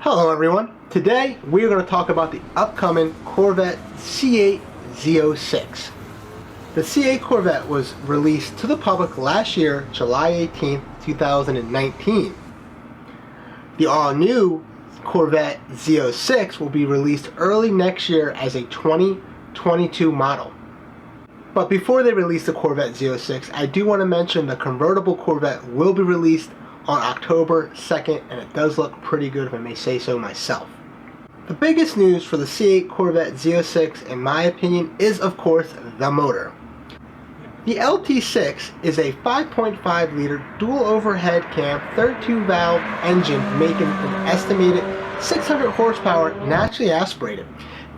Hello everyone. Today we are going to talk about the upcoming Corvette C8 Z06. The C8 Corvette was released to the public last year, July 18th, 2019. The all-new Corvette Z06 will be released early next year as a 2022 model. But before they release the Corvette Z06, I do want to mention the convertible Corvette will be released on October 2nd, and it does look pretty good if I may say so myself. The biggest news for the C8 Corvette Z06, in my opinion, is of course the motor. The LT6 is a 5.5 liter dual overhead cam 32 valve engine making an estimated 600 horsepower naturally aspirated.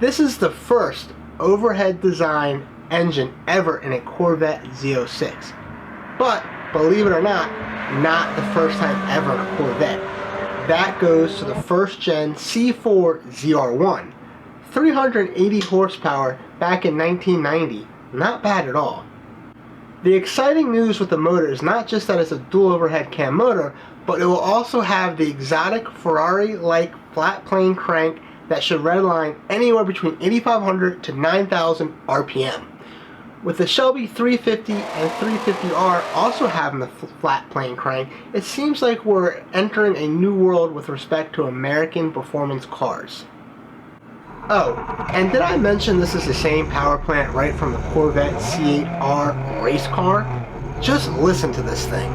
This is the first overhead design engine ever in a Corvette Z06. But believe it or not the first time ever in a Corvette. That goes to the first gen C4 ZR1. 380 horsepower back in 1990. Not bad at all. The exciting news with the motor is not just that it's a dual overhead cam motor, but it will also have the exotic Ferrari-like flat plane crank that should redline anywhere between 8,500 to 9,000 RPM. With the Shelby 350 and 350R also having the flat plane crank, it seems like we're entering a new world with respect to American performance cars. Oh, and did I mention this is the same power plant right from the Corvette C8R race car? Just listen to this thing.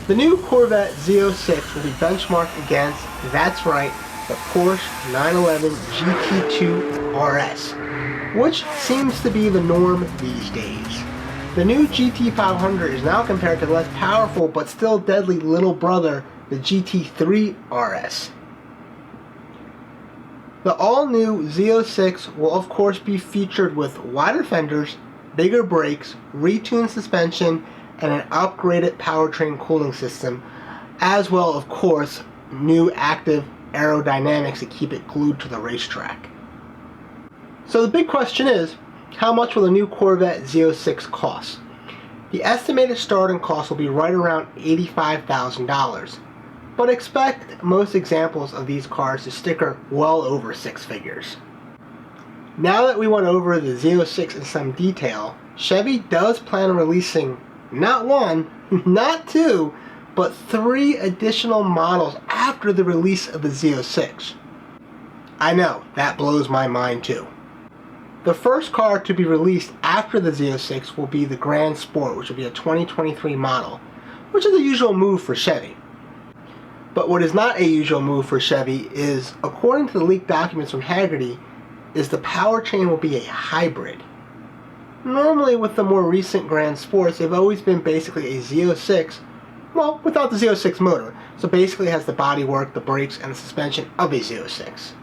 The new Corvette Z06 will be benchmarked against, that's right, the Porsche 911 GT2 RS, which seems to be the norm these days. The new GT500 is now compared to the less powerful but still deadly little brother, the GT3 RS. The all-new Z06 will of course be featured with wider fenders, bigger brakes, retuned suspension, and an upgraded powertrain cooling system, as well of course new active aerodynamics to keep it glued to the racetrack. So the big question is, how much will the new Corvette Z06 cost? The estimated starting cost will be right around $85,000, but expect most examples of these cars to sticker well over six figures. Now that we went over the Z06 in some detail, Chevy does plan on releasing not one, not two, but three additional models after the release of the Z06. I know, that blows my mind too. The first car to be released after the Z06 will be the Grand Sport, which will be a 2023 model, which is a usual move for Chevy. But what is not a usual move for Chevy is, according to the leaked documents from Hagerty, is the powertrain will be a hybrid. Normally with the more recent Grand Sports, they've always been basically a Z06, well, without the Z06 motor, so basically it has the bodywork, the brakes, and the suspension of a Z06.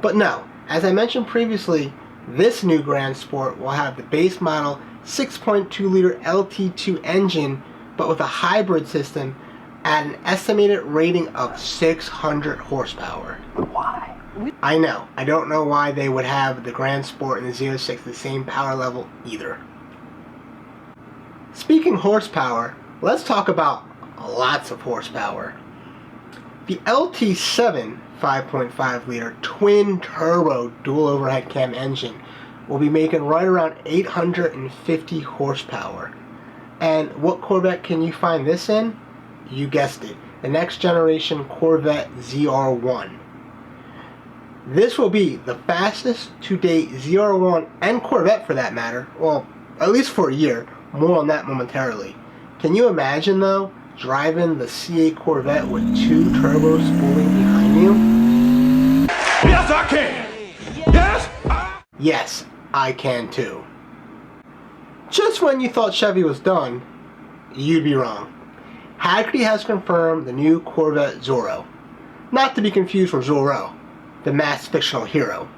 But no, as I mentioned previously, this new Grand Sport will have the base model 6.2 liter LT2 engine, but with a hybrid system at an estimated rating of 600 horsepower. Why? I know. I don't know why they would have the Grand Sport and the Z06 the same power level either. Speaking horsepower, let's talk about lots of horsepower. The LT7 5.5 liter twin turbo dual overhead cam engine will be making right around 850 horsepower. And what Corvette can you find this in? You guessed it, the next generation Corvette ZR1. This will be the fastest to date ZR1 and Corvette for that matter, well, at least for a year. More on that momentarily. Can you imagine though, driving the C8 Corvette with two turbos spooling behind you? Yes, I can! Yes, I can too. Just when you thought Chevy was done, you'd be wrong. Hagerty has confirmed the new Corvette ZORO. Not to be confused with ZORO, the mass fictional hero.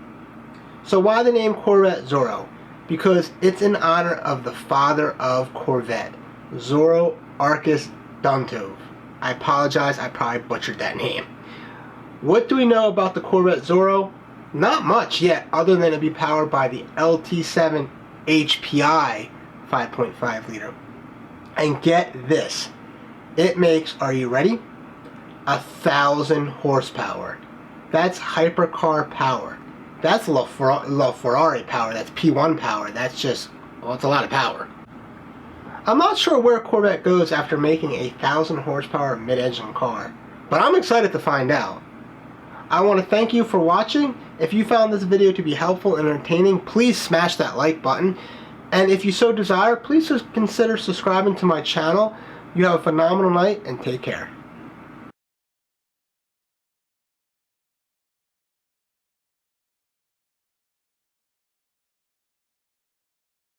So why the name Corvette ZORO? Because it's in honor of the father of Corvette, Zoro Arcus Duntov. I apologize, I probably butchered that name. What do we know about the Corvette ZORO? Not much yet, other than it be powered by the LT7 HPI 5.5 liter. And get this, it makes, are you ready? 1,000 horsepower. That's hypercar power. That's LaFerrari power. That's P1 power. That's just, well, it's a lot of power. I'm not sure where Corvette goes after making a 1,000 horsepower mid-engine car, but I'm excited to find out. I want to thank you for watching. If you found this video to be helpful and entertaining, please smash that like button. And if you so desire, please just consider subscribing to my channel. You have a phenomenal night and take care.